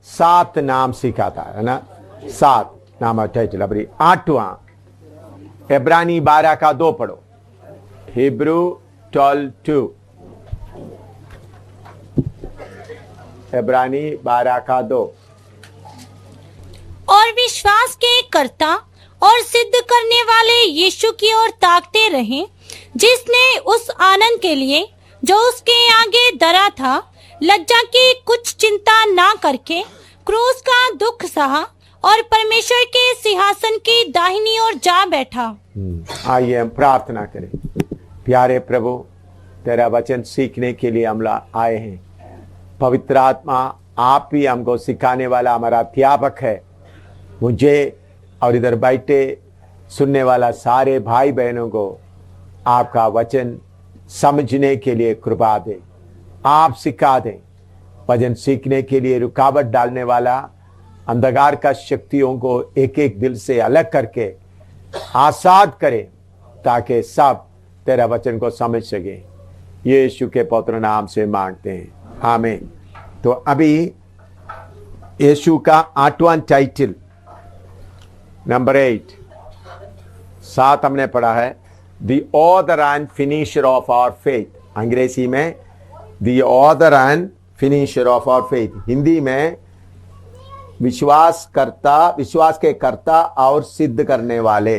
7 नाम सिखाता है ना, 7 नाम टाइटल। अब 8वां इब्रानी 12 का 2 पढ़ो। हिब्रू 12:2, इब्रानी 12 का 2। और विश्वास के कर्ता और सिद्ध करने वाले यीशु की ओर ताकते रहें, जिसने उस आनंद के लिए जो उसके आगे धरा था, लज्जा की कुछ चिंता ना करके क्रूस का दुख सहा और परमेश्वर के सिंहासन की दाहिनी ओर जा बैठा। आइए हम प्रार्थना करें। प्यारे प्रभु, तेरा वचन सीखने के लिए हम आए हैं। पवित्र आत्मा, आप ही हमको सिखाने वाला हमारा अध्यापक है। मुझे और इधर बैठे सुनने वाला सारे भाई बहनों को आपका वचन समझने के लिए कृपा दे। आप सिखा दें। वचन सीखने के लिए रुकावट डालने वाला अंधकार का शक्तियों को एक एक दिल से अलग करके आजाद करे, ताकि सब तेरा वचन को समझ सके। यीशु के पवित्र नाम से मांगते हैं, आमीन। तो अभी यीशु का 8वां टाइटल, नंबर 8, 7 हमने पढ़ा है, the author and finisher of our faith. अंग्रेजी में the author and finisher of our faith, Hindi में विश्वास के कर्ता और सिद्ध करने वाले।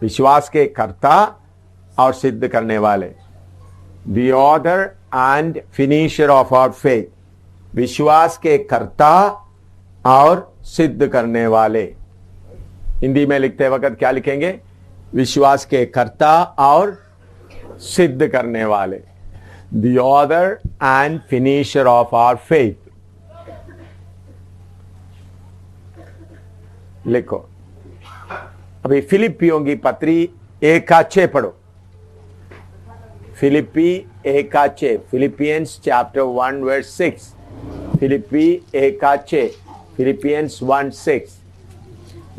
विश्वास के कर्ता और सिद्ध करने वाले, the author and finisher of our faith, विश्वास के कर्ता और सिद्ध करने वाले। हिंदी में लिखते वक्त क्या लिखेंगे? विश्वास के कर्ता और सिद्ध करने वाले, the author and finisher of our faith. लिखो। अभी फिलिपियों की पत्री 1:6 पढ़ो। फिलिपी 1:6, फिलिपियंस चैप्टर 1:6, फिलिपी 1:6, फिलिपियंस 1:6।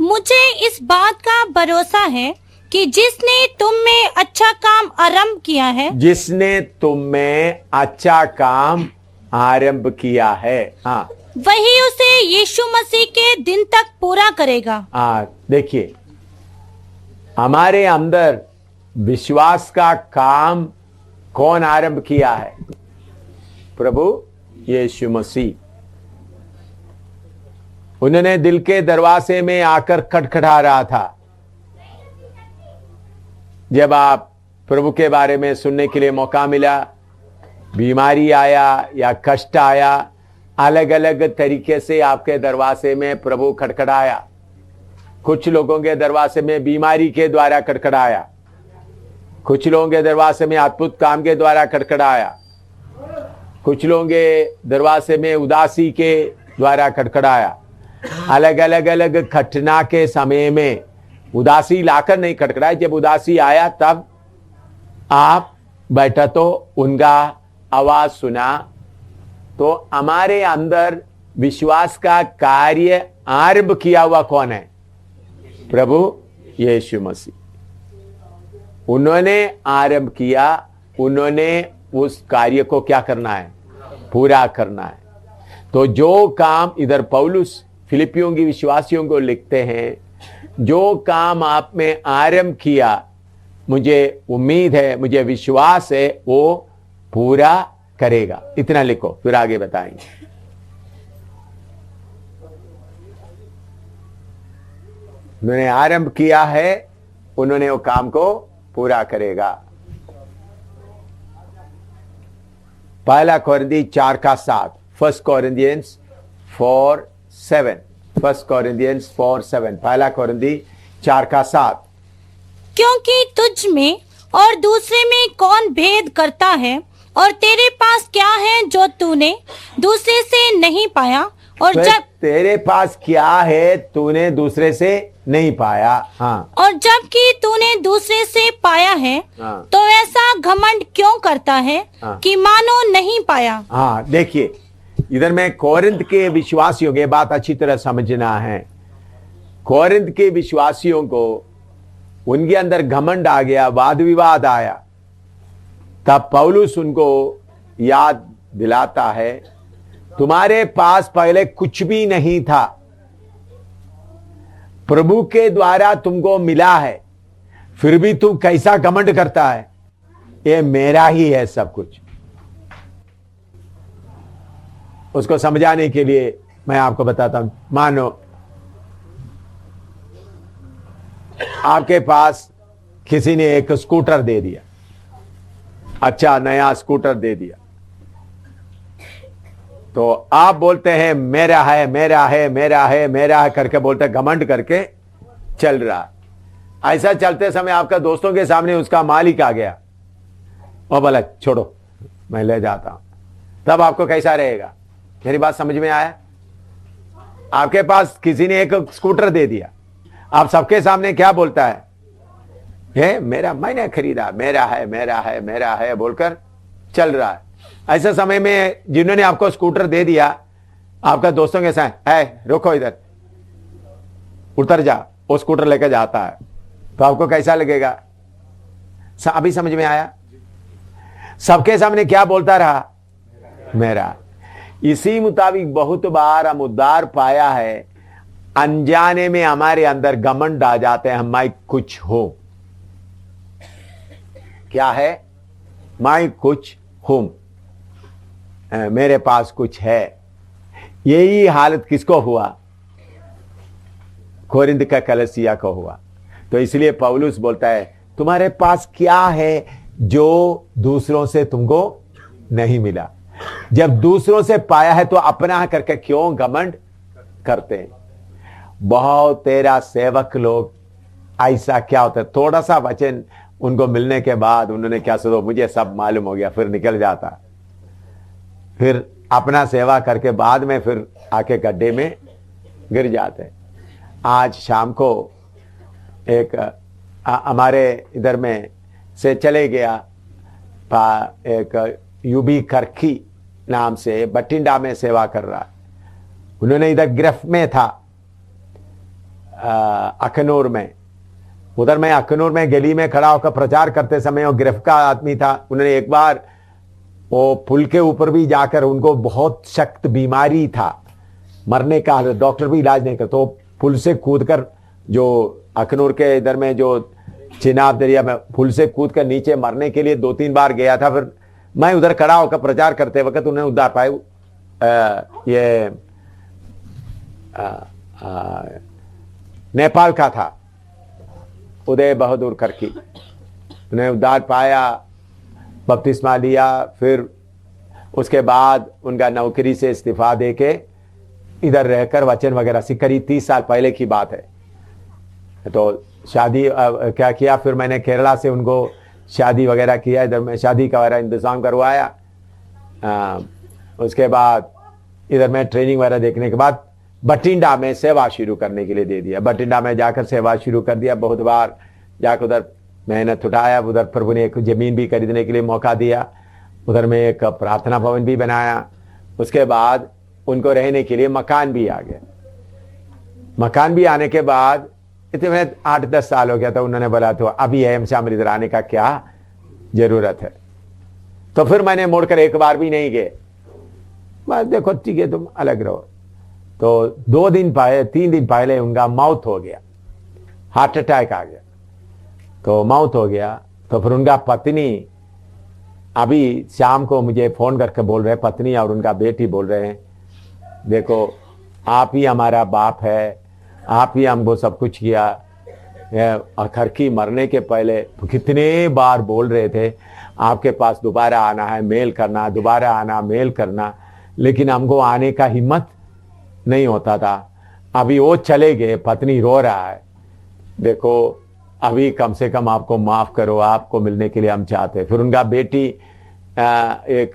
मुझे इस बात का भरोसा है कि जिसने तुम में अच्छा काम आरंभ किया है, जिसने तुम में अच्छा काम आरंभ किया है, हाँ, वही उसे यीशु मसीह के दिन तक पूरा करेगा। देखिए, हमारे अंदर विश्वास का काम कौन आरंभ किया है? प्रभु यीशु मसीह। उन्होंने दिल के दरवाजे में आकर खटखटा रहा था। जब आप प्रभु के बारे में सुनने के लिए मौका मिला, बीमारी आया या कष्ट आया, अलग अलग तरीके से आपके दरवाजे में प्रभु खटखटाया। कुछ लोगों के दरवाजे में बीमारी के द्वारा खटखटाया, कुछ लोगों के दरवाजे में अद्भुत काम के द्वारा खटखटाया, कुछ लोगों के दरवाजे में उदासी के द्वारा खटखटाया। अलग अलग घटना के समय में उदासी लाकर नहीं खटखटाया। जब उदासी आया तब आप बैठा तो उनका आवाज सुना। तो हमारे अंदर विश्वास का कार्य आरंभ किया हुआ कौन है? प्रभु यीशु मसीह। उन्होंने आरंभ किया, उन्होंने उस कार्य को क्या करना है? पूरा करना है। तो जो काम इधर पौलुस फिलिपियों की विश्वासियों को लिखते हैं, जो काम आप में आरंभ किया, मुझे उम्मीद है, मुझे विश्वास है, वो पूरा करेगा। इतना लिखो, फिर आगे बताएंगे। उन्होंने आरंभ किया है, उन्होंने वो काम को पूरा करेगा। 1 कोरिन्थी 4:7, 1 कोरिन्थियंस 4:7, 1 कोरिन्थियंस 4:7, 1 कोरिन्थी 4:7। क्योंकि तुझ में और दूसरे में कौन भेद करता है, और तेरे पास क्या है जो तूने दूसरे से नहीं पाया, और जब तेरे पास क्या है तूने दूसरे से नहीं पाया, हाँ, और जबकि तूने दूसरे से पाया है, हाँ, तो ऐसा घमंड क्यों करता है, हाँ, कि मानो नहीं पाया। हाँ, देखिए, इधर में कोरिन्थ के विश्वासियों की बात अच्छी तरह समझना है। कोरिन्थ के विश्वासियों को उनके अंदर घमंड आ गया, वाद विवाद आया। तब पौलुस उनको याद दिलाता है, तुम्हारे पास पहले कुछ भी नहीं था, प्रभु के द्वारा तुमको मिला है, फिर भी तू कैसा घमंड करता है, ये मेरा ही है सब कुछ। उसको समझाने के लिए मैं आपको बताता हूं। मानो आपके पास किसी ने एक स्कूटर दे दिया, अच्छा नया स्कूटर दे दिया, तो आप बोलते हैं मेरा है मेरा है मेरा है मेरा है करके बोलते, घमंड करके चल रहा। ऐसा चलते समय आपका दोस्तों के सामने उसका मालिक आ गया और बोला छोड़ो मैं ले जाता हूं, तब आपको कैसा रहेगा? मेरी बात समझ में आया? आपके पास किसी ने एक स्कूटर दे दिया, आप सबके सामने क्या बोलता है? ये मेरा, मैंने खरीदा, मेरा है मेरा है मेरा है बोलकर चल रहा है। ऐसे समय में जिन्होंने आपको स्कूटर दे दिया, आपका दोस्तों के साथ है रुको इधर, उतर जा, वो स्कूटर लेकर जाता है, तो आपको कैसा लगेगा? अभी समझ में आया? सबके सामने क्या बोलता रहा? मेरा। इसी मुताबिक बहुत बार हम उद्धार पाया है, अनजाने में हमारे अंदर घमंड आ जाते हैं, मैं कुछ हूं। क्या है? मैं कुछ हूं, मेरे पास कुछ है। यही हालत किसको हुआ? कोरिन्थ का कलीसिया को हुआ। तो इसलिए पौलुस बोलता है तुम्हारे पास क्या है जो दूसरों से तुमको नहीं मिला? जब दूसरों से पाया है तो अपना करके क्यों घमंड करते हैं? बहुत तेरा सेवक लोग ऐसा क्या होता है, थोड़ा सा वचन उनको मिलने के बाद उन्होंने क्या सोचा, मुझे सब मालूम हो गया, फिर निकल जाता, फिर अपना सेवा करके बाद में फिर आके गड्ढे में गिर जाते। आज शाम को एक हमारे इधर में से चले गया, एक यूबी करखी नाम से बठिंडा में सेवा कर रहा। उन्होंने इधर गिरफ्त में था, अखनूर में। उधर मैं अखनूर में गली में खड़ा होकर प्रचार करते समय वो गिरफ्त का आदमी था। उन्होंने एक बार वो पुल के ऊपर भी जाकर, उनको बहुत सख्त बीमारी था, मरने का, डॉक्टर भी इलाज नहीं कर, तो पुल से कूदकर, जो अखनूर के इधर में जो चिनाब दरिया में पुल से कूदकर नीचे मरने के लिए 2-3 बार गया था। फिर मैं उधर खड़ा होकर प्रचार करते वक्त उन्हें उद्धार पाए। ये नेपाल का था, उदय बहादुर करकी, उन्हें उद्धार पाया, बपतिस्मा लिया। फिर उसके बाद उनका नौकरी से इस्तीफा देके इधर रहकर वचन वगैरह सीख, करीब 30 साल पहले की बात है। तो शादी क्या किया, फिर मैंने केरला से उनको शादी वगैरह किया, इधर में शादी का वगैरह इंतज़ाम करवाया। उसके बाद इधर में ट्रेनिंग वगैरह देखने के बाद बठिंडा में सेवा शुरू करने के लिए दे दिया। बठिंडा में जाकर सेवा शुरू कर दिया। बहुत बार जाकर उधर मेहनत उठाया। उधर प्रभु ने एक ज़मीन भी खरीदने के लिए मौका दिया, उधर में एक प्रार्थना भवन भी बनाया। उसके बाद उनको रहने के लिए मकान भी आ गया। मकान भी आने के बाद इतने 8-10 साल हो गया था। उन्होंने बोला तो अभी है शामिल इधर आने का क्या जरूरत है? तो फिर मैंने मुड़कर एक बार भी नहीं गए, बस देखो ठीक है तुम अलग रहो। तो 3 दिन पहले उनका मौत हो गया, हार्ट अटैक आ गया। तो मौत हो गया तो फिर उनका पत्नी अभी शाम को मुझे फोन करके बोल रहे, पत्नी और उनका बेटी बोल रहे हैं देखो आप ही हमारा बाप है, आप ही हमको सब कुछ किया। खरकी मरने के पहले कितने बार बोल रहे थे आपके पास दोबारा आना है, मेल करना, दोबारा आना, मेल करना, लेकिन हमको आने का हिम्मत नहीं होता था। अभी वो चले गए, पत्नी रो रहा है, देखो अभी कम से कम आपको माफ करो, आपको मिलने के लिए हम चाहते हैं। फिर उनका बेटी एक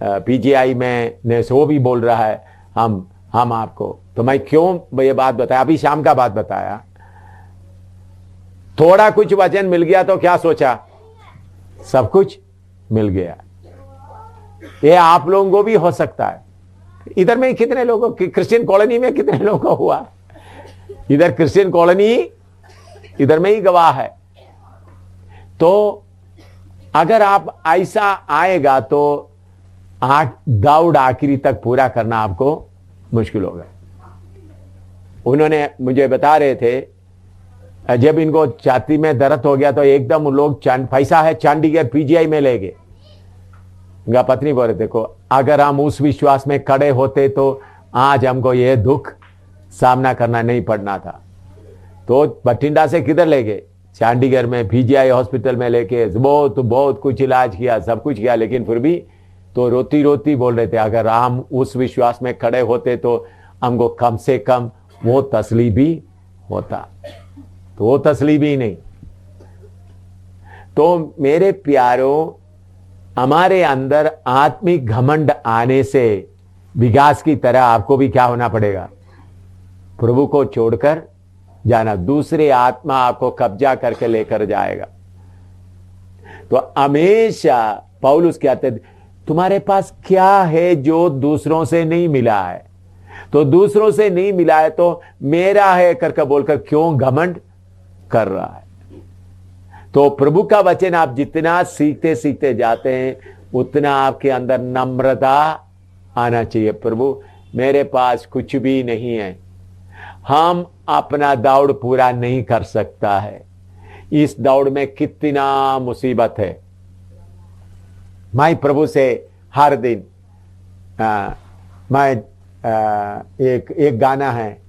पीजीआई में ने वो भी बोल रहा है हम आपको। तो मैं क्यों ये बात बताया, अभी शाम का बात बताया। थोड़ा कुछ वचन मिल गया तो क्या सोचा, सब कुछ मिल गया। ये आप लोगों को भी हो सकता है। इधर में कितने लोगों की, क्रिश्चियन कॉलोनी में कितने लोगों को हुआ, इधर क्रिश्चियन कॉलोनी इधर में ही गवाह है। तो अगर आप ऐसा आएगा तो दौड़ आखिरी तक पूरा करना आपको मुश्किल होगा। उन्होंने मुझे बता रहे थे, जब इनको छाती में दर्द हो गया तो एकदम लोग पैसा है चंडीगढ़ पीजीआई में ले गए। उनका पत्नी बोल रहे, देखो अगर हम उस विश्वास में खड़े होते तो आज हमको ये दुख सामना करना नहीं पड़ना था। तो बठिंडा से किधर ले गए? चंडीगढ़ में पीजीआई हॉस्पिटल में लेके बहुत कुछ इलाज किया, सब कुछ किया, लेकिन फिर भी तो रोती रोती बोल रहे थे, अगर हम उस विश्वास में खड़े होते तो हमको कम से कम वो तसली भी होता। तो वो तसली भी नहीं। तो मेरे प्यारों, हमारे अंदर आत्मिक घमंड आने से विकास की तरह आपको भी क्या होना पड़ेगा? प्रभु को छोड़कर जाना। दूसरे आत्मा आपको कब्जा करके लेकर जाएगा। तो हमेशा पौलुस कहते, तुम्हारे पास क्या है जो दूसरों से नहीं मिला है? तो दूसरों से नहीं मिला है तो मेरा है करके बोलकर क्यों घमंड कर रहा है? तो प्रभु का वचन आप जितना सीखते सीखते जाते हैं उतना आपके अंदर नम्रता आना चाहिए। प्रभु मेरे पास कुछ भी नहीं है, हम अपना दौड़ पूरा नहीं कर सकता है, इस दौड़ में कितना मुसीबत है। मैं प्रभु से हर दिन मैं एक गाना है,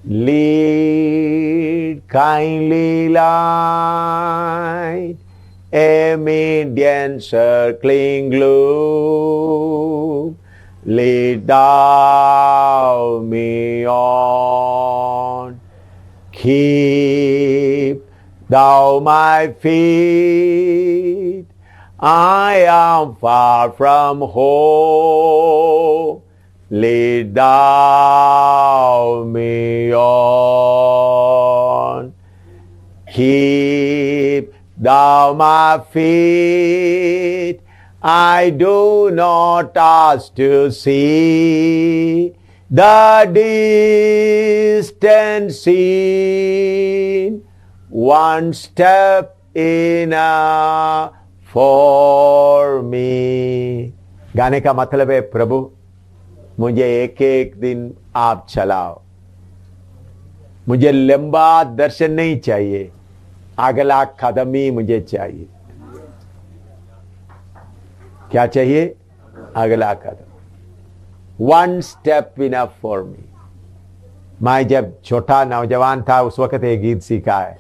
lead kindly light amid encircling gloom, lead thou me on, keep thou my feet, I am far from home, lead thou me on, keep thou my feet, I do not ask to see the distant scene, one step enough for me। गाने का मतलब है, प्रभु मुझे एक एक दिन आप चलाओ, मुझे लंबा दर्शन नहीं चाहिए, अगला कदम ही मुझे चाहिए। क्या चाहिए? अगला कदम। One step enough for me. मैं जब छोटा नौजवान था उस वक्त एक गीत सीखा है,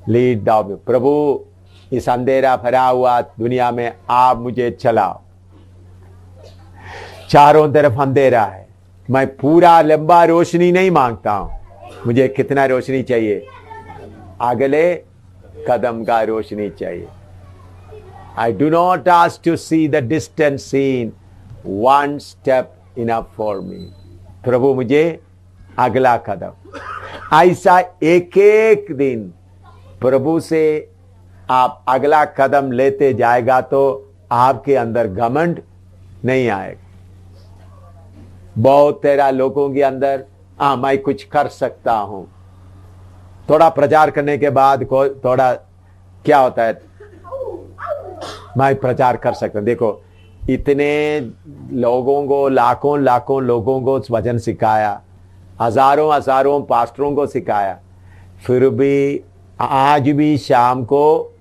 लीड दाउ मी। प्रभु इस अंधेरा भरा हुआ दुनिया में आप मुझे चलाओ। चारों तरफ अंधेरा है, मैं पूरा लंबा रोशनी नहीं मांगता हूं, मुझे कितना रोशनी चाहिए? अगले कदम का रोशनी चाहिए। I do not ask to see the distant scene, one step enough for me। प्रभु मुझे अगला कदम। ऐसा एक एक दिन प्रभु से आप अगला कदम लेते जाएगा तो आपके अंदर घमंड नहीं आएगा। बहुत तेरा लोगों के अंदर मैं कुछ कर सकता हूं, थोड़ा प्रचार करने के बाद थोड़ा क्या होता है, मैं प्रचार कर सकता हूं। देखो इतने लोगों को, लाखों लोगों को वचन सिखाया, हजारों पास्टरों को सिखाया, फिर भी आज भी शाम को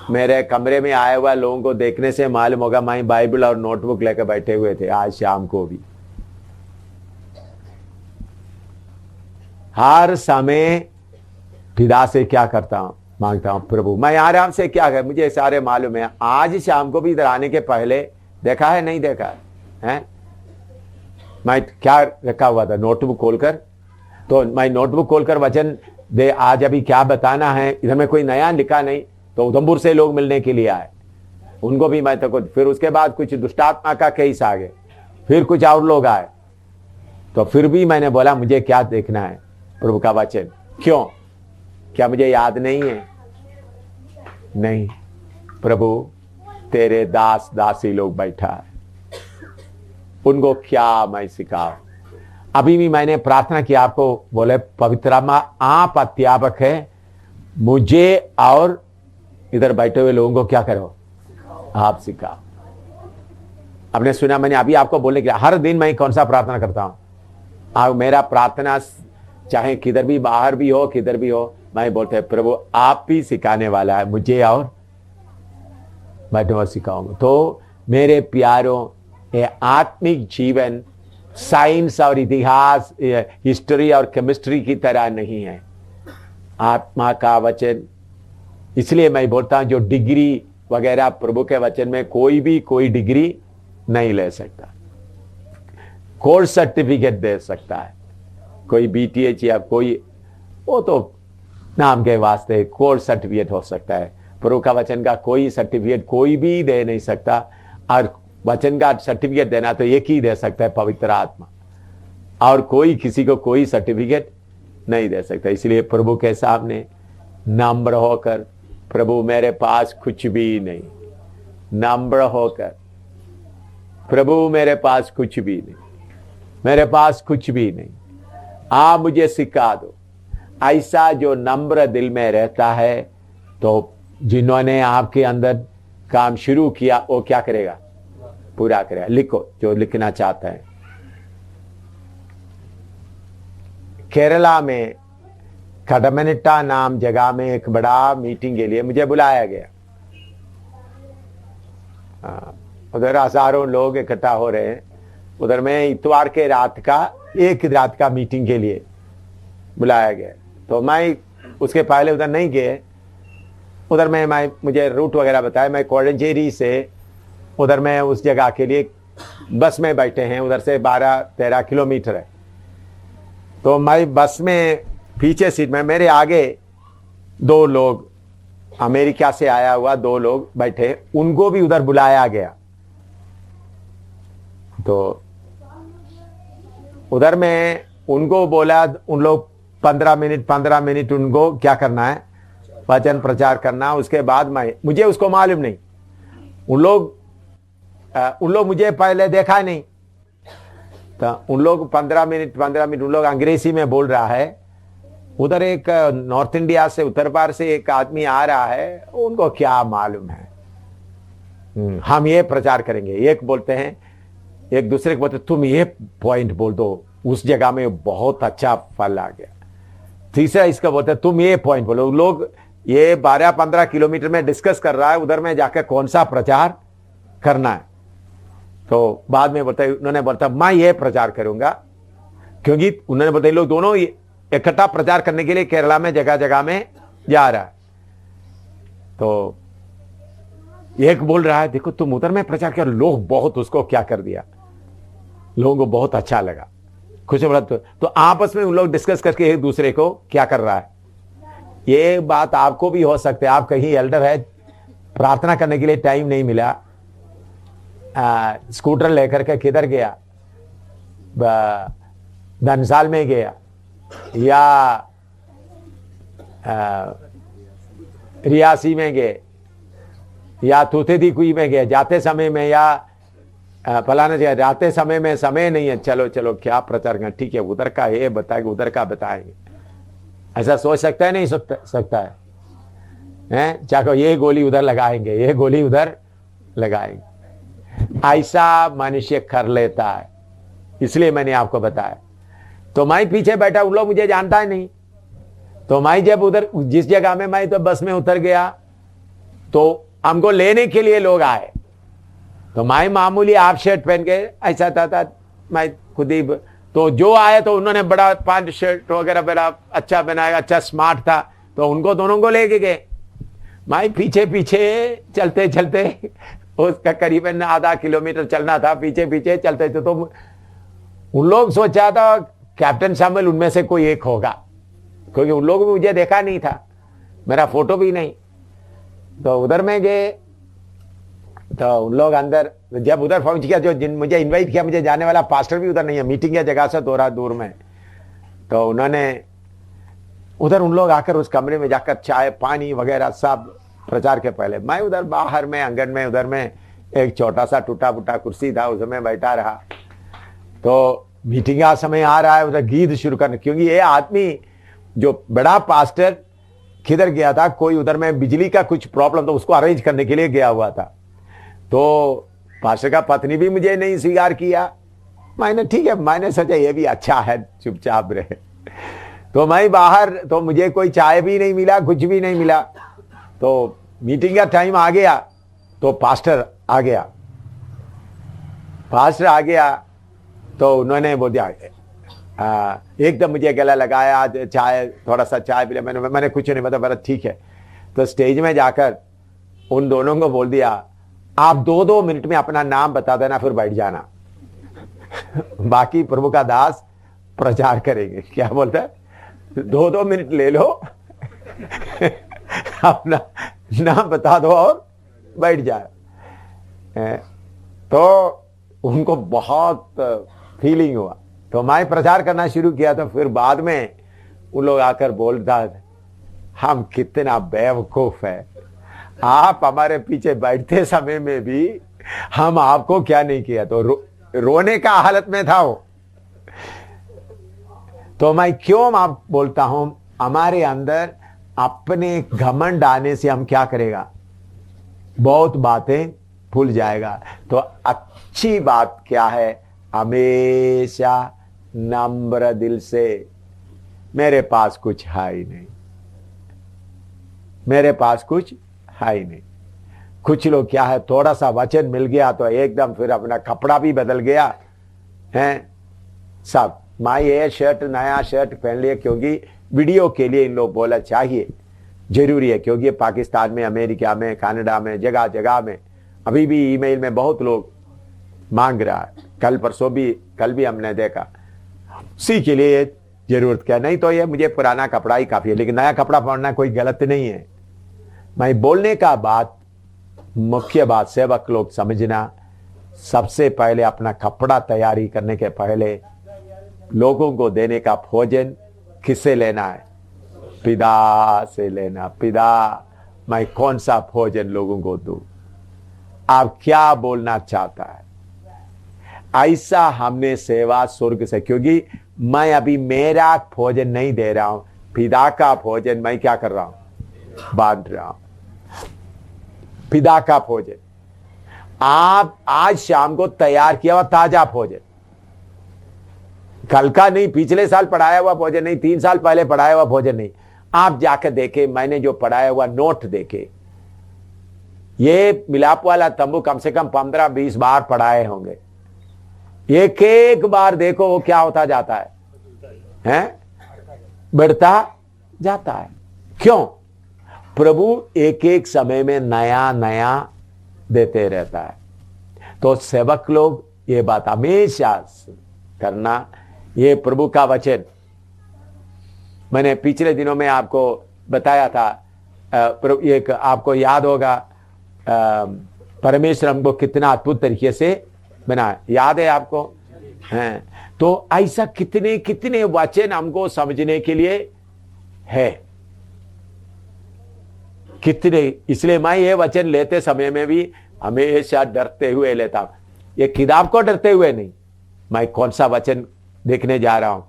मेरे कमरे में आए हुए लोगों को देखने से मालूम होगा मैं बाइबल और नोटबुक लेकर बैठे हुए थे। आज शाम को भी हर समय पिता से क्या करता हूं, मांगता हूं, प्रभु मैं आराम से क्या कर, मुझे सारे मालूम है। आज शाम को भी इधर आने के पहले देखा है, नहीं देखा है? मैं क्या रखा हुआ था नोटबुक खोलकर, तो मैं नोटबुक खोलकर वचन दे, आज अभी क्या बताना है, इधर में कोई नया लिखा नहीं। तो उधमपुर से लोग मिलने के लिए आए, उनको भी मैं तो, फिर उसके बाद कुछ दुष्टात्मा का केस आ गए, फिर कुछ और लोग आए, तो फिर भी मैंने बोला मुझे क्या देखना है, प्रभु का वचन। क्यों? क्या मुझे याद नहीं है? नहीं, प्रभु तेरे दास दासी लोग बैठा है, उनको क्या मैं सिखाऊं। अभी भी मैंने प्रार्थना की, आपको बोले पवित्र आत्मा आप अध्यापक है, मुझे और इधर बैठे हुए लोगों को क्या करो, आप सिखाओ। आपने सुना, मैंने अभी आपको बोलने के लिए, हर दिन मैं कौन सा प्रार्थना करता हूं। मेरा प्रार्थना चाहे किधर भी, बाहर भी हो, किधर भी हो, मैं बोलते हैं प्रभु आप ही सिखाने वाला है मुझे, और मैं तुम्हें सिखाऊंगा। तो मेरे प्यारों, ये आत्मिक जीवन साइंस और इतिहास, हिस्ट्री और केमिस्ट्री की तरह नहीं है, आत्मा का वचन। इसलिए मैं बोलता हूं जो डिग्री वगैरह प्रभु के वचन में कोई डिग्री नहीं ले सकता, कोर्स सर्टिफिकेट दे सकता है कोई BTH या कोई, वो तो नाम के वास्ते कोर्स सर्टिफिकेट हो सकता है। प्रभु का वचन का कोई सर्टिफिकेट कोई भी दे नहीं सकता, और वचन का सर्टिफिकेट देना तो एक ही दे सकता है, पवित्र आत्मा, और कोई किसी को कोई सर्टिफिकेट नहीं दे सकता। इसलिए प्रभु के सामने नम्र होकर, प्रभु मेरे पास कुछ भी नहीं, नम्र होकर, प्रभु मेरे पास कुछ भी नहीं, मेरे पास कुछ भी नहीं, आप मुझे सिखा दो। ऐसा जो नम्र दिल में रहता है, तो जिन्होंने आपके अंदर काम शुरू किया वो क्या करेगा, पूरा करेगा। लिखो जो लिखना चाहता है। केरला में कडमनिट्टा नाम जगह में एक बड़ा मीटिंग के लिए मुझे बुलाया गया। उधर हजारों लोग इकट्ठा हो रहे हैं। उधर में इतवार के एक रात का मीटिंग के लिए बुलाया गया। तो मैं उसके पहले उधर नहीं गए। उधर में मुझे रूट वगैरह बताया। मैं कोडंचेरी से उधर में उस जगह के लिए बस में बैठे हैं, उधर से 12-13 किलोमीटर है। तो मैं बस में पीछे सीट में, मेरे आगे 2 लोग अमेरिका से आया हुआ 2 लोग बैठे, उनको भी उधर बुलाया गया। तो उधर में उनको बोला, उन लोग 15 मिनट उनको क्या करना है, वचन प्रचार करना। उसके बाद मुझे उसको मालूम नहीं, उन लोग मुझे पहले देखा नहीं। तो उन लोग 15 मिनट उन लोग अंग्रेजी में बोल रहा है। उधर एक नॉर्थ इंडिया से, उत्तर भारत से एक आदमी आ रहा है, उनको क्या मालूम है, हम ये प्रचार करेंगे। एक बोलते हैं, एक दूसरे को बोलते तुम ये पॉइंट बोल दो, उस जगह में बहुत अच्छा फल आ गया। तीसरा इसका बोलते तुम ये पॉइंट बोलो। लोग ये 12-15 किलोमीटर में डिस्कस कर रहा है, उधर में जाकर कौन सा प्रचार करना है। तो बाद में उन्होंने बोलता मैं ये प्रचार करूंगा, क्योंकि उन्होंने बोलता लोग दोनों इकट्ठा प्रचार करने के लिए केरला में जगह जगह में जा रहा है। तो एक बोल रहा है देखो तुम उधर में प्रचार किया, लोग बहुत उसको क्या कर दिया, लोगों को बहुत अच्छा लगा, खुश बोला। तो आपस में उन लोग डिस्कस करके एक दूसरे को क्या कर रहा है। ये बात आपको भी हो सकती है, आप कहीं एल्डर है, प्रार्थना करने के लिए टाइम नहीं मिला, स्कूटर लेकर के किधर गया, धनसाल में गया या रियासी में गए या तूतेदी कुई में गए, जाते समय में या फलाना जगह जाते समय में समय नहीं है, चलो चलो क्या प्रचार करना, ठीक है उधर का ये बताएंगे, उधर का बताएंगे। ऐसा सोच सकता है, नहीं सकता है, चाहो ये गोली उधर लगाएंगे, ये गोली उधर लगाएंगे। ऐसा मनुष्य कर लेता है, इसलिए मैंने आपको बताया। तो मैं पीछे बैठा, उन लोग मुझे जानता है नहीं। तो मैं जब उधर जिस जगह में मैं तो बस में उतर गया, तो हमको लेने के लिए लोग आए। तो मैं मामूली हाफ शर्ट पहन के ऐसा था मैं खुद ही। तो जो आए तो उन्होंने बड़ा 5 शर्ट वगैरह बड़ा अच्छा बनाया, अच्छा स्मार्ट था, तो उनको दोनों को लेके गए। मैं पीछे पीछे चलते चलते, उसका करीबन आधा किलोमीटर चलना था, पीछे पीछे चलते थे। तो उन लोग सोचा था कैप्टन शामिल उनमें से कोई एक होगा, क्योंकि उन लोग भी मुझे देखा नहीं था, मेरा फोटो भी नहीं। तो उधर में गए, तो उन लोग अंदर जब उधर पहुंच गया, जो जिन मुझे इनवाइट किया, मुझे जाने वाला पास्टर भी उधर नहीं है, मीटिंग की जगह से थोड़ा दूर में। तो उन्होंने उधर उन लोग आकर उस कमरे में जाकर चाय पानी वगैरह सब प्रचार के पहले, मैं उधर बाहर में आंगन में, उधर में एक छोटा सा टूटा फूटा कुर्सी था, उसमें बैठा रहा। तो मीटिंग का समय आ रहा है, उधर गीत शुरू करने, क्योंकि ये आदमी जो बड़ा पास्टर किधर गया था, कोई उधर में बिजली का कुछ प्रॉब्लम था, उसको अरेंज करने के लिए गया हुआ था। तो पास्टर का पत्नी भी मुझे नहीं स्वीकार किया। मैंने ठीक है, मैंने सोचा ये भी अच्छा है, चुपचाप रहे। तो मैं बाहर, तो मुझे कोई चाय भी नहीं मिला, कुछ भी नहीं मिला। तो मीटिंग का टाइम आ गया तो पास्टर आ गया। तो उन्होंने बोल दिया, एकदम मुझे गला लगाया, चाय, थोड़ा सा चाय पिला। मैंने कुछ नहीं बताया, ठीक है। तो स्टेज में जाकर उन दोनों को बोल दिया, आप 2-2 मिनट में अपना नाम बता देना, फिर बैठ जाना। बाकी प्रभु का दास प्रचार करेंगे। क्या बोलता है? 2-2 मिनट ले लो, अपना नाम बता दो और बैठ जाए। तो उनको बहुत फीलिंग हुआ। तो मैं प्रचार करना शुरू किया। तो फिर बाद में उन लोग आकर बोलता, हम कितना बेवकूफ है, आप हमारे पीछे बैठते समय में भी हम आपको क्या नहीं किया। तो रोने का हालत में था वो। तो मैं क्यों आप बोलता हूं, हमारे अंदर अपने घमंड आने से हम क्या करेगा, बहुत बातें भूल जाएगा। तो अच्छी बात क्या है, हमेशा नम्र दिल से, मेरे पास कुछ है ही नहीं, मेरे पास कुछ है ही नहीं। कुछ लोग क्या है, थोड़ा सा वचन मिल गया तो एकदम फिर अपना कपड़ा भी बदल गया है सब। मैं ये शर्ट, नया शर्ट पहन लिया क्योंकि वीडियो के लिए इन लोग बोला चाहिए, जरूरी है। क्योंकि पाकिस्तान में, अमेरिका में, कनाडा में, जगह जगह में अभी भी ईमेल में बहुत लोग मांग रहा है। कल भी हमने देखा। उसी के लिए जरूरत क्या, नहीं तो ये मुझे पुराना कपड़ा ही काफी है। लेकिन नया कपड़ा पहनना कोई गलत नहीं है। मैं बोलने का बात, मुख्य बात, सेवक लोग समझना, सबसे पहले अपना कपड़ा तैयारी करने के पहले लोगों को देने का भोजन किससे लेना है? पिता से लेना। पिता, मैं कौन सा भोजन लोगों को दूं? आप क्या बोलना चाहता है? ऐसा हमने सेवा स्वर्ग से, क्योंकि मैं अभी मेरा भोजन नहीं दे रहा हूं, पिता का भोजन मैं क्या कर रहा हूं? बांट रहा हूं। पिता का भोजन आप आज शाम को तैयार किया हुआ ताजा भोजन, कल का नहीं, पिछले साल पढ़ाया हुआ भोजन नहीं, 3 साल पहले पढ़ाया हुआ भोजन नहीं। आप जाकर देखे, मैंने जो पढ़ाया हुआ नोट देखे, ये मिलाप वाला तंबू कम से कम 15-20 बार पढ़ाए होंगे। एक एक बार देखो वो क्या होता जाता है? बढ़ता जाता है। क्यों? प्रभु एक एक समय में नया नया देते रहता है। तो सेवक लोग ये बात हमेशा करना। ये प्रभु का वचन मैंने पिछले दिनों में आपको बताया था। एक आपको याद होगा, परमेश्वर हमको कितना अद्भुत तरीके से बना, याद है आपको? हैं। तो ऐसा कितने कितने वचन हमको समझने के लिए है, कितने। इसलिए मैं ये वचन लेते समय में भी हमेशा डरते हुए लेता हूं। ये किताब को डरते हुए नहीं, मैं कौन सा वचन देखने जा रहा हूं?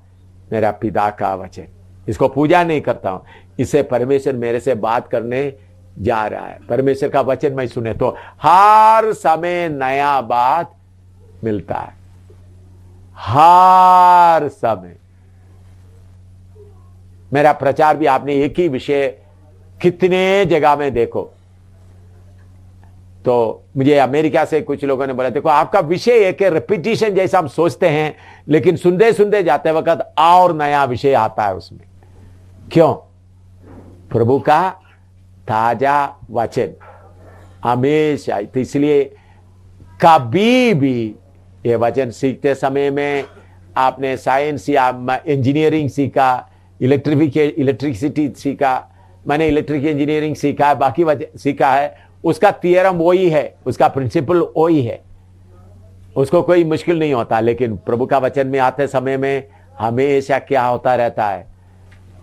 मेरा पिता का वचन। इसको पूजा नहीं करता हूं, इसे परमेश्वर मेरे से बात करने जा रहा है। परमेश्वर का वचन मैं सुने तो हर समय नया बात मिलता है, हर समय। मेरा प्रचार भी आपने एक ही विषय कितने जगह में देखो। तो मुझे अमेरिका से कुछ लोगों ने बोला, देखो आपका विषय एक रिपीटिशन जैसा हम सोचते हैं, लेकिन सुनते सुनते जाते वक्त और नया विषय आता है उसमें। क्यों? प्रभु का ताजा वचन हमेशा। तो इसलिए कभी भी ये वचन सीखते समय में आपने साइंस या इंजीनियरिंग सीखा, इलेक्ट्रिसिटी सीखा, मैंने इलेक्ट्रिक इंजीनियरिंग सीखा है, बाकी सीखा है, उसका थियरम वही है, उसका प्रिंसिपल वही है, उसको कोई मुश्किल नहीं होता। लेकिन प्रभु का वचन में आते समय में हमेशा क्या होता रहता है?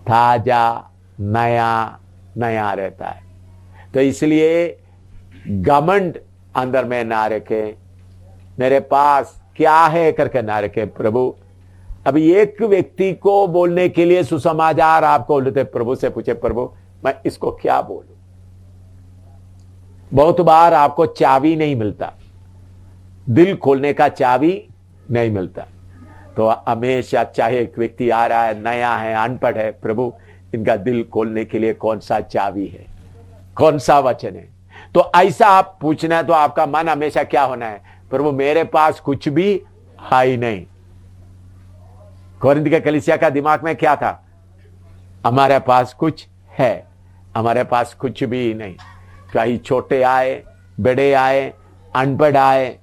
ताजा नया नया रहता है। तो इसलिए घमंड अंदर में ना रखे, मेरे पास क्या है करके ना रखे। प्रभु, अभी एक व्यक्ति को बोलने के लिए सुसमाचार आपको बोलते, प्रभु से पूछे, प्रभु मैं इसको क्या बोलूं? बहुत बार आपको चाबी नहीं मिलता, दिल खोलने का चाबी नहीं मिलता। तो हमेशा चाहे एक व्यक्ति आ रहा है, नया है, अनपढ़ है, प्रभु इनका दिल खोलने के लिए कौन सा चाबी है, कौन सा वचन है? तो ऐसा आप पूछना है तो आपका मन हमेशा क्या होना है? प्रभु मेरे पास कुछ भी है ही नहीं। कोरिन्थ के कलीसिया का दिमाग में क्या था? हमारे पास कुछ है, हमारे पास कुछ भी नहीं। चाहे छोटे आए, बड़े आए, अनपढ़ आए,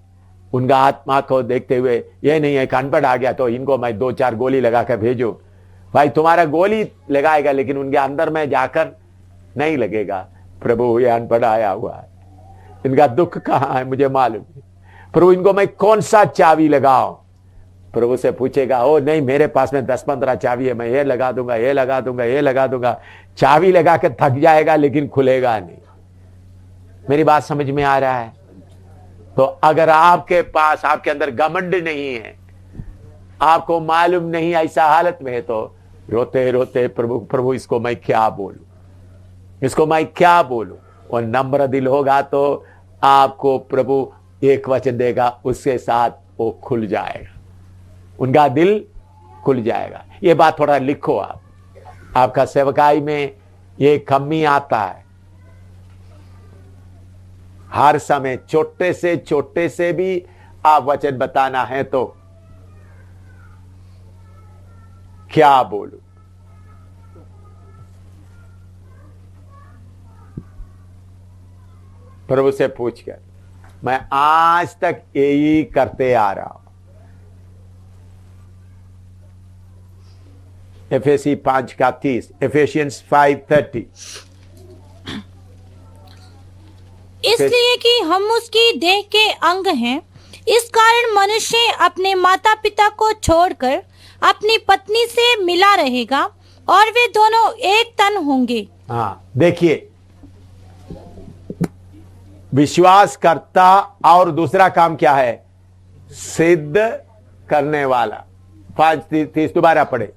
उनका आत्मा को देखते हुए ये नहीं है कि अनपढ़ आ गया तो इनको मैं 2-4 गोली लगा कर भेजू। भाई तुम्हारा गोली लगाएगा लेकिन उनके अंदर में जाकर नहीं लगेगा। प्रभु ये अनपढ़ आया हुआ है, इनका दुख कहाँ है मुझे मालूम है, प्रभु इनको मैं कौन सा चाबी लगाऊं? प्रभु से पूछेगा, ओ नहीं मेरे पास में 10-15 चाबी है, मैं ये लगा दूंगा, ये लगा दूंगा, ये लगा दूंगा। चाबी लगा के थक जाएगा लेकिन खुलेगा नहीं। मेरी बात समझ में आ रहा है? तो अगर आपके पास, आपके अंदर घमंड नहीं है, आपको मालूम नहीं ऐसा हालत में है, तो रोते रोते प्रभु इसको मैं क्या बोलूं, इसको मैं क्या बोलूं? और नम्र दिल होगा तो आपको प्रभु एक वचन देगा, उसके साथ वो खुल जाएगा, उनका दिल खुल जाएगा। ये बात थोड़ा लिखो आप, आपका सेवकाई में ये कमी आता है। हर समय छोटे से भी आप वचन बताना है तो क्या बोलूं? प्रभु से पूछकर, मैं आज तक यही करते आ रहा हूं। एफेसी 5:30, एफेसियंस 5:30। इसलिए कि हम उसकी देह के अंग हैं, इस कारण मनुष्य अपने माता पिता को छोड़कर अपनी पत्नी से मिला रहेगा और वे दोनों एक तन होंगे। हाँ देखिए, विश्वास करता और दूसरा काम क्या है? सिद्ध करने वाला। 5:30 दोबारा पढ़े।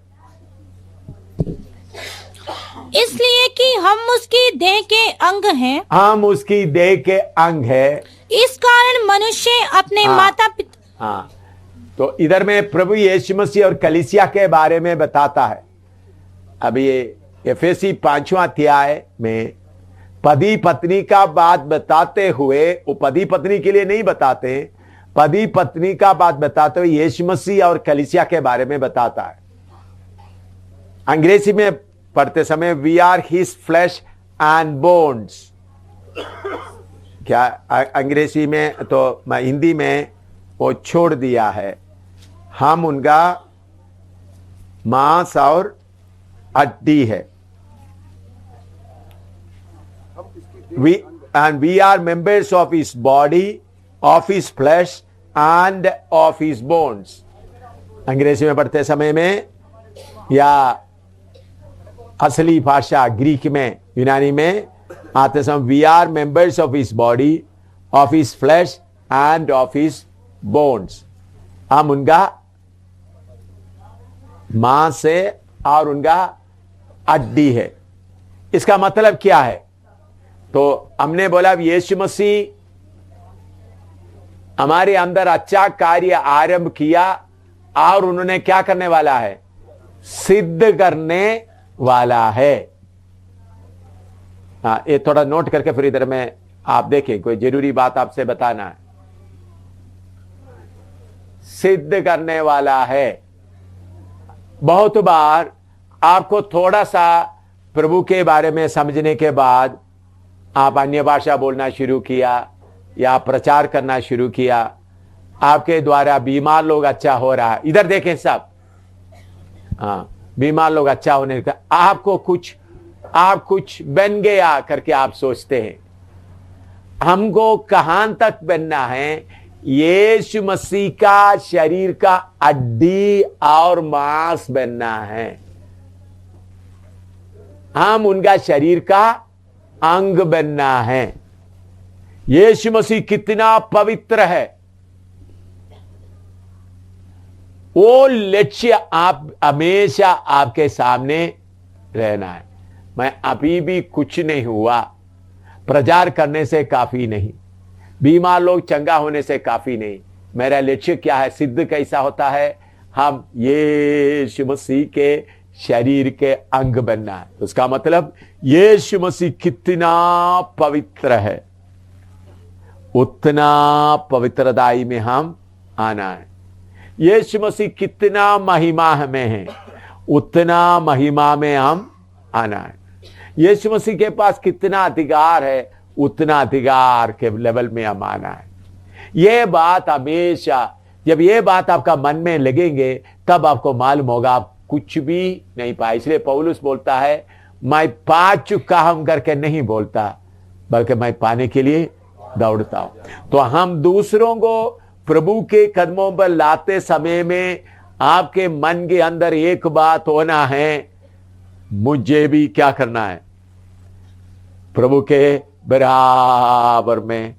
इसलिए कि हम उसकी देह के अंग हैं, हम उसकी देह के अंग है, इस कारण मनुष्य अपने माता पिता। हाँ, तो इधर में प्रभु यीशु मसीह और कलीसिया के बारे में बताता है। अब ये एफेसी 5वां अध्याय में पति पत्नी का बात बताते हुए, वो पति पत्नी के लिए नहीं बताते, पति पत्नी का बात बताते हुए यीशु मसीह और कलीसिया के बारे में बताता है। अंग्रेजी में पढ़ते समय we are his flesh and bones. क्या अंग्रेजी में, तो मैं हिंदी में वो छोड़ दिया है, हम उनका मांस और हड्डी है। we are members of his body, of his flesh and of his bones। अंग्रेजी में पढ़ते समय में या असली भाषा ग्रीक में, यूनानी में आते समय we are members of his body, of his flesh and of his bones. हम उनका मांस है और उनका हड्डी है। इसका मतलब क्या है? तो हमने बोला यीशु मसीह हमारे अंदर अच्छा कार्य आरंभ किया और उन्होंने क्या करने वाला है? सिद्ध करने वाला है। हाँ, ये थोड़ा नोट करके फिर इधर में आप देखें, कोई जरूरी बात आपसे बताना है। सिद्ध करने वाला है। बहुत बार आपको थोड़ा सा प्रभु के बारे में समझने के बाद आप अन्य भाषा बोलना शुरू किया या प्रचार करना शुरू किया, आपके द्वारा बीमार लोग अच्छा हो रहा है। इधर देखें सब, हाँ, बीमार लोग अच्छा होने का आप कुछ बन गया करके आप सोचते हैं। हमको कहां तक बनना है? यीशु मसीह का शरीर का हड्डी और मांस बनना है। हम उनका शरीर का अंग बनना है। यीशु मसीह कितना पवित्र है, वो लक्ष्य आप हमेशा आपके सामने रहना है। मैं अभी भी कुछ नहीं हुआ, प्रचार करने से काफी नहीं, बीमार लोग चंगा होने से काफी नहीं, मेरा लक्ष्य क्या है, सिद्ध कैसा होता है, हम यीशु मसीह के शरीर के अंग बनना है। उसका मतलब यीशु मसीह कितना पवित्र है, उतना पवित्रताई में हम आना है। यीशु मसीह कितना महिमा में है, उतना महिमा में हम आना है। यीशु मसीह के पास कितना अधिकार है, उतना अधिकार के लेवल में हम आना है। यह बात हमेशा, जब यह बात आपका मन में लगेंगे तब आपको मालूम होगा आप कुछ भी नहीं पाए। इसलिए पौलुस बोलता है, मैं पा चुका हूं करके नहीं बोलता, बल्कि मैं पाने के लिए दौड़ता हूं। तो हम दूसरों को प्रभु के कदमों पर लाते समय में आपके मन के अंदर एक बात होना है, मुझे भी क्या करना है, प्रभु के बराबर में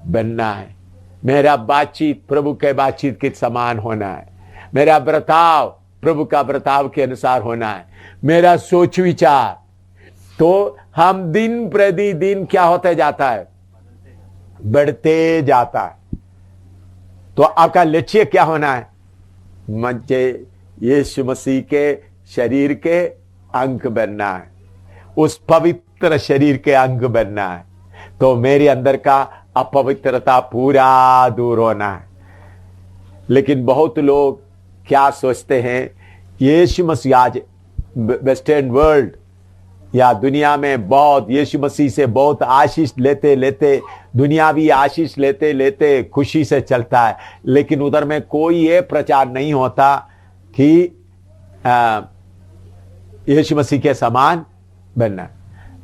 बनना है। मेरा बातचीत प्रभु के बातचीत के समान होना है, मेरा बर्ताव प्रभु का बर्ताव के अनुसार होना है, मेरा सोच विचार। तो हम दिन प्रतिदिन क्या होते जाता है, बढ़ते जाता है। तो आपका लक्ष्य क्या होना है, मुझे यीशु मसीह के शरीर के अंग बनना है, उस पवित्र शरीर के अंग बनना है। तो मेरे अंदर का अपवित्रता पूरा दूर होना है। लेकिन बहुत लोग क्या सोचते हैं, यीशु मसीह आज वेस्टर्न वर्ल्ड या दुनिया में बहुत यीशु मसीह से बहुत आशीष लेते लेते, दुनियावी आशीष लेते लेते खुशी से चलता है, लेकिन उधर में कोई ये प्रचार नहीं होता कि यीशु मसीह के समान बनना।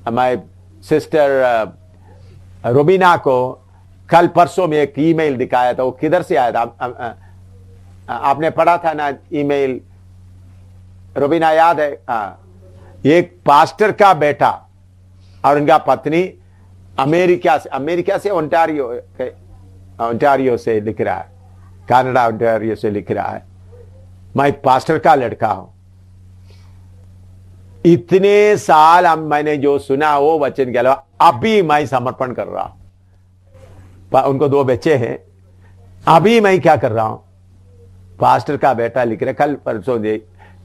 हमारे सिस्टर रोबिना को कल परसों में एक ईमेल दिखाया था। वो किधर से आया था, आपने पढ़ा था ना ईमेल, रोबिना याद है? एक पास्टर का बेटा और उनका पत्नी अमेरिका से ओंटारियो से लिख रहा है, कनाडा ओंटारियो से लिख रहा है, मैं पास्टर का लड़का हूं। इतने साल मैंने जो सुना वो वचन के अलावा अभी मैं समर्पण कर रहा हूं। उनको 2 बच्चे हैं, अभी मैं क्या कर रहा हूं, पास्टर का बेटा लिख रहे। कल परसों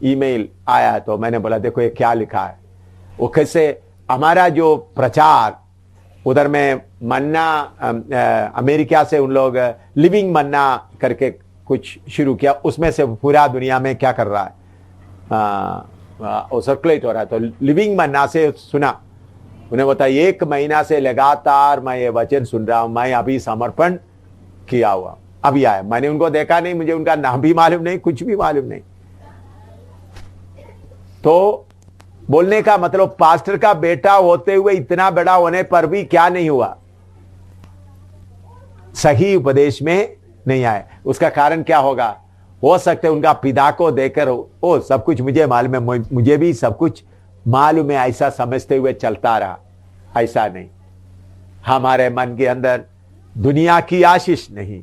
ईमेल आया तो मैंने बोला देखो ये क्या लिखा है। वो कैसे हमारा जो प्रचार उधर में मन्ना, अमेरिका से उन लोग लिविंग मन्ना करके कुछ शुरू किया, उसमें से पूरा दुनिया में क्या कर रहा है, वो सर्कुलेट हो रहा है। तो लिविंग मन्ना से सुना, उन्हें बताया 1 महीना से लगातार मैं ये वचन सुन रहा हूं, मैं अभी समर्पण किया हुआ, अभी आया। मैंने उनको देखा नहीं, मुझे उनका नाम भी मालूम नहीं, कुछ भी मालूम नहीं। तो बोलने का मतलब पास्टर का बेटा होते हुए इतना बड़ा होने पर भी क्या नहीं हुआ, सही उपदेश में नहीं आए। उसका कारण क्या होगा, हो सकता है उनका पिता को देखकर ओ सब कुछ मुझे मालूम है, मुझे भी सब कुछ मालूम है, ऐसा समझते हुए चलता रहा। ऐसा नहीं, हमारे मन के अंदर दुनिया की आशीष नहीं,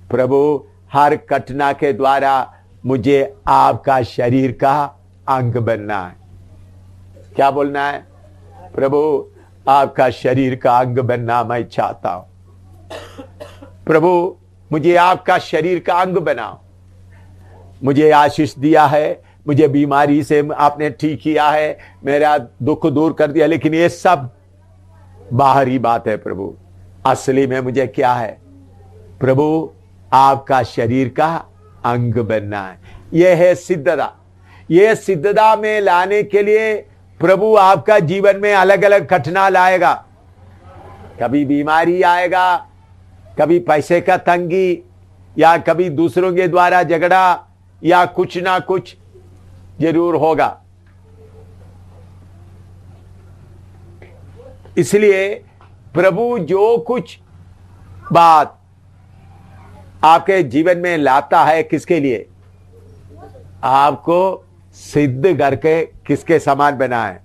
प्रभु हर घटना के द्वारा मुझे आपका शरीर का अंग बनना है। क्या बोलना है, प्रभु आपका शरीर का अंग बनना मैं चाहता हूं। प्रभु मुझे आपका शरीर का अंग बनाओ। मुझे आशीष दिया है, मुझे बीमारी से आपने ठीक किया है, मेरा दुख दूर कर दिया, लेकिन ये सब बाहरी बात है प्रभु। असली में मुझे क्या है, प्रभु आपका शरीर का अंग बनना है। यह है सिद्धता। यह सिद्धता में लाने के लिए प्रभु आपका जीवन में अलग अलग घटना लाएगा। कभी बीमारी आएगा, कभी पैसे का तंगी, या कभी दूसरों के द्वारा झगड़ा, या कुछ ना कुछ जरूर होगा। इसलिए प्रभु जो कुछ बात आपके जीवन में लाता है, किसके लिए, आपको सिद्ध करके किसके समान बनाए।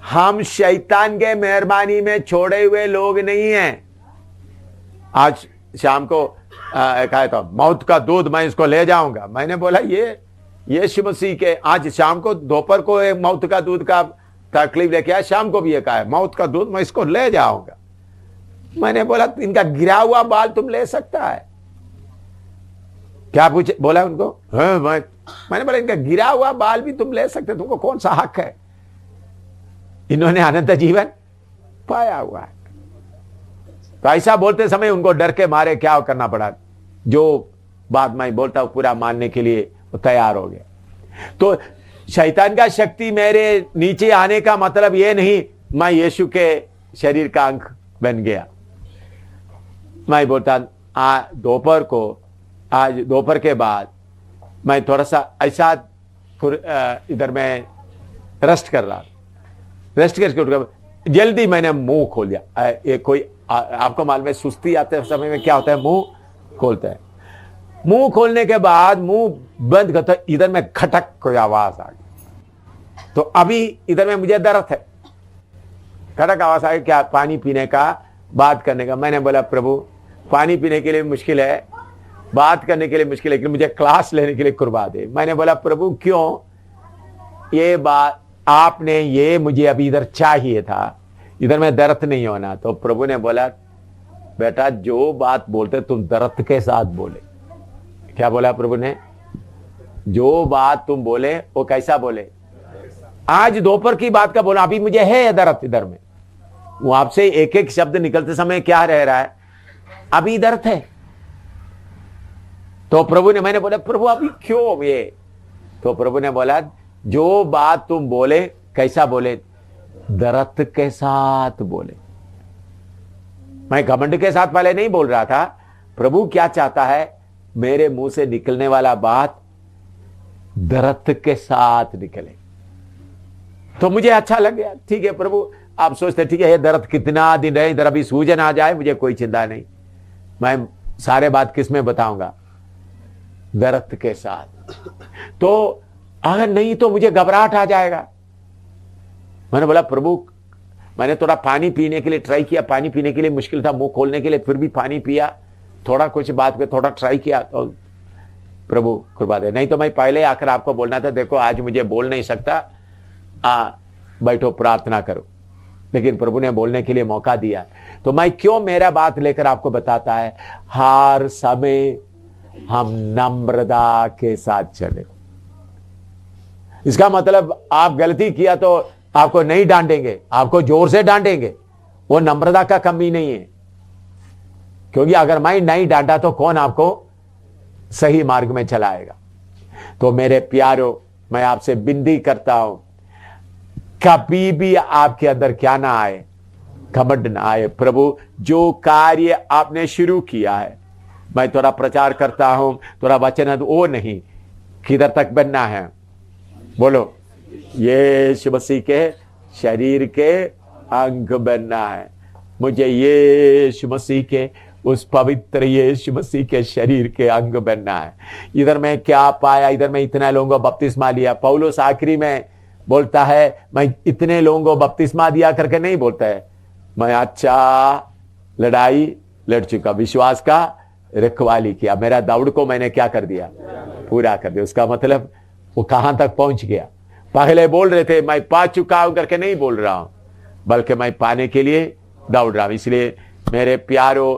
हम शैतान के मेहरबानी में छोड़े हुए लोग नहीं हैं। आज शाम को कहा था मौत का दूध मैं इसको ले जाऊंगा। मैंने बोला ये यीशु मसीह के, आज शाम को दोपहर को एक मौत का दूध का तकलीफ लेके आया, शाम को भी ये कहा है मौत का दूध मैं इसको ले जाऊंगा। मैंने बोला इनका गिरा हुआ बाल तुम ले सकता है, क्या पूछे, बोला उनको, हाँ, मैंने बोला इनका गिरा हुआ बाल भी तुम ले सकते, तुमको कौन सा हक है? इन्होंने अनंत जीवन पाया हुआ है। तो ऐसा बोलते समय उनको डर के मारे क्या करना पड़ा, जो बात मैं बोलता हूं पूरा मानने के लिए वो तैयार हो गया। तो शैतान का शक्ति मेरे नीचे आने का मतलब ये नहीं मैं यीशु के शरीर का अंग बन गया। मैं बोलता आज दोपहर के बाद मैं थोड़ा सा ऐसा इधर में रेस्ट कर रहा, रेस्ट करके जल्दी मैंने मुंह खोल दिया। आपको मालूम है सुस्ती आते समय में क्या होता है, मुंह खोलता है। मुंह खोलने के बाद मुंह बंद करता, इधर में खटक कोई आवाज आ गई। तो अभी इधर में मुझे दर्द है, खटक आवाज आ गई, क्या पानी पीने का, बात करने का। मैंने बोला प्रभु पानी पीने के लिए मुश्किल है, बात करने के लिए मुश्किल है, मुझे क्लास लेने के लिए करवा दे। मैंने बोला प्रभु क्यों, ये बात आपने ये मुझे अभी इधर चाहिए था, इधर में दर्द नहीं होना। तो प्रभु ने बोला बेटा जो बात बोलते तुम दर्द के साथ बोले। क्या बोला प्रभु ने, जो बात तुम बोले वो कैसा बोले, आज दोपहर की बात का बोला, अभी मुझे है दर्द इधर में। वो आपसे एक एक शब्द निकलते समय क्या रह रहा है, अभी दर्द है। तो प्रभु ने, मैंने बोला प्रभु अभी क्यों ये, तो प्रभु ने बोला जो बात तुम बोले कैसा बोले, दर्द के साथ बोले। मैं घमंड के साथ पहले नहीं बोल रहा था। प्रभु क्या चाहता है, मेरे मुंह से निकलने वाला बात दर्द के साथ निकले। तो मुझे अच्छा लग गया, ठीक है प्रभु, आप सोचते ठीक है ये दर्द कितना दिन रहे, इधर अभी सूजन आ जाए, मुझे कोई चिंता नहीं, मैं सारे बात किस में बताऊंगा, दर्द के साथ। तो अगर नहीं तो मुझे घबराहट आ जाएगा। मैंने बोला प्रभु, मैंने थोड़ा पानी पीने के लिए ट्राई किया, पानी पीने के लिए मुश्किल था, मुंह खोलने के लिए, फिर भी पानी पिया, थोड़ा कुछ बात पे थोड़ा ट्राई किया, तो प्रभु कृपा दे। नहीं तो मैं पहले आकर आपको बोलना था देखो आज मुझे बोल नहीं सकता, बैठो प्रार्थना करो, लेकिन प्रभु ने बोलने के लिए मौका दिया। तो मैं क्यों मेरा बात लेकर आपको बताता है, हर समय हम नम्रता के साथ चले। इसका मतलब आप गलती किया तो आपको नहीं डांटेंगे, आपको जोर से डांटेंगे, वो नम्रता का कमी नहीं है। क्योंकि अगर मैं नहीं डांटा तो कौन आपको सही मार्ग में चलाएगा। तो मेरे प्यारों, मैं आपसे विनती करता हूं, कभी भी आपके अंदर क्या ना आए, घमंड ना आए। प्रभु जो कार्य आपने शुरू किया है, मैं थोड़ा प्रचार करता हूं, थोड़ा वचन है, वो नहीं, किधर तक बनना है, बोलो, यीशु मसीह के शरीर के अंग बनना है। मुझे यीशु मसीह के, उस पवित्र यीशु मसीह के शरीर के अंग बनना है। इधर मैं क्या पाया, इधर मैं इतना लोगों को बपतिस्मा लिया। पौलुस आखिरी में बोलता है मैं इतने लोगों को बपतिस्मा दिया करके नहीं बोलता है, मैं अच्छा लड़ाई लड़ चुका, विश्वास का रखवाली किया, मेरा दौड़ को मैंने क्या कर दिया, पूरा कर दिया। उसका मतलब वो कहां तक पहुंच गया। पहले बोल रहे थे मैं पा चुका हूं करके नहीं बोल रहा हूं, बल्कि मैं पाने के लिए दौड़ रहा हूं। इसलिए मेरे प्यारों,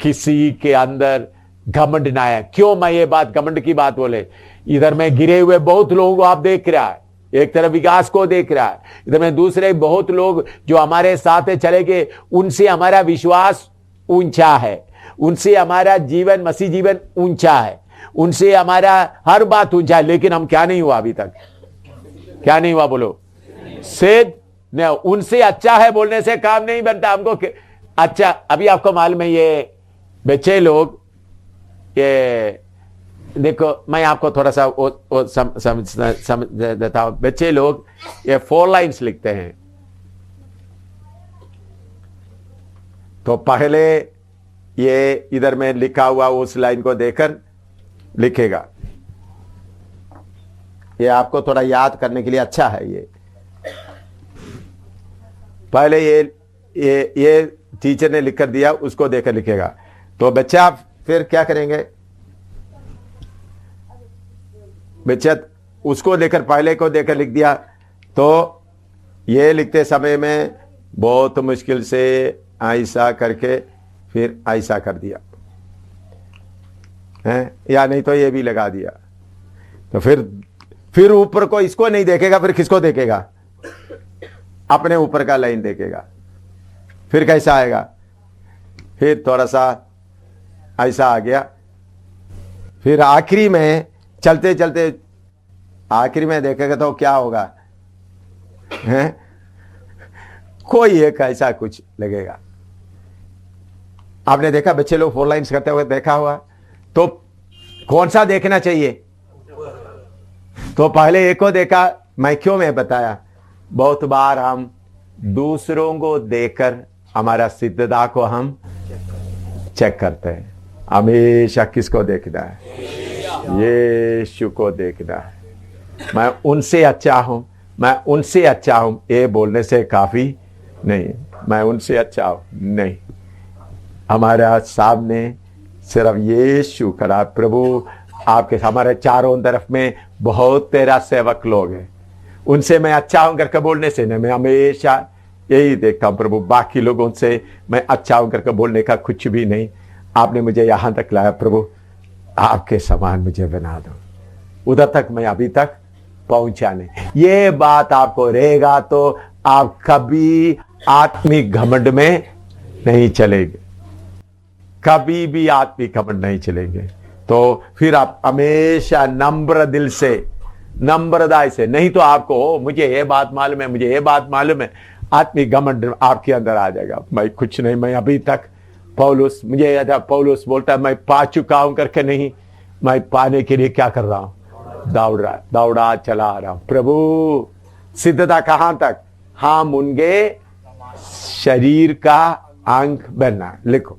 किसी के अंदर घमंड ना है। क्यों मैं ये बात घमंड की बात बोले, इधर में गिरे हुए बहुत लोगों को आप देख रहा है, एक तरफ विकास को देख रहा है, इधर में दूसरे बहुत लोग जो हमारे साथ चले गए, उनसे हमारा विश्वास ऊंचा है, उनसे हमारा जीवन, मसीह जीवन ऊंचा है, उनसे हमारा हर बात ऊंचा है, लेकिन हम क्या नहीं हुआ अभी तक, क्या नहीं हुआ बोलो, सेध नहीं। उनसे अच्छा है बोलने से काम नहीं बनता हमको। अच्छा अभी आपको मालूम है ये बच्चे लोग, ये देखो मैं आपको थोड़ा सा वो समझ देता हूं। बच्चे लोग ये 4 लाइन्स लिखते हैं, तो पहले ये इधर में लिखा हुआ उस लाइन को देखकर लिखेगा। ये आपको थोड़ा याद करने के लिए अच्छा है। ये पहले ये टीचर ने लिख कर दिया, उसको देखकर लिखेगा। तो बच्चा फिर क्या करेंगे, बच्चा उसको लेकर पहले को देकर लिख दिया, तो ये लिखते समय में बहुत मुश्किल से ऐसा करके फिर ऐसा कर दिया। हैं, या नहीं तो ये भी लगा दिया, तो फिर ऊपर को इसको नहीं देखेगा, फिर किसको देखेगा? अपने ऊपर का लाइन देखेगा। फिर कैसा आएगा? फिर थोड़ा सा ऐसा आ गया, फिर आखिरी में चलते चलते आखिरी में देखेगा तो क्या होगा? हैं? कोई एक ऐसा कुछ लगेगा। आपने देखा बच्चे लोग 4 लाइन्स करते हुए देखा हुआ, तो कौन सा देखना चाहिए? तो पहले एक को देखा। मैं बताया, बहुत बार हम दूसरों को देखकर हमारा सिद्धता को हम चेक करते हैं। हमेशा किसको देखना है? यीशु को देखना है। मैं उनसे अच्छा हूं, मैं उनसे अच्छा हूं, ये बोलने से काफी नहीं। मैं उनसे अच्छा हूं नहीं, हमारा सामने सिर्फ यीशु खड़ा। प्रभु आपके हमारे चारों तरफ में बहुत तेरा सेवक लोग हैं, उनसे मैं अच्छा हूं करके बोलने से नहीं, मैं हमेशा यही देखता हूं प्रभु, बाकी लोगों से मैं अच्छा हूं करके बोलने का कुछ भी नहीं। आपने मुझे यहां तक लाया प्रभु, आपके समान मुझे बना दो। उधर तक मैं अभी तक पहुंचा नहीं। ये बात आपको रहेगा तो आप कभी आत्मिक घमंड में नहीं चलेंगे, कभी भी आत्मिक घमंड नहीं चलेंगे। तो फिर आप हमेशा नम्र दिल से, नम्रदाय से, नहीं तो आपको मुझे ये बात मालूम है, मुझे ये बात मालूम है, आत्मिक घमंड आपके अंदर आ जाएगा। मैं कुछ नहीं, मैं अभी तक पौलुस, मुझे याद है पौलुस बोलता है मैं पा चुका हूं करके नहीं, मैं पाने के लिए क्या कर रहा हूं? दौड़ा चला आ रहा हूं। प्रभु सिद्धता कहां तक? हम उनके शरीर का अंग बनना। लिखो,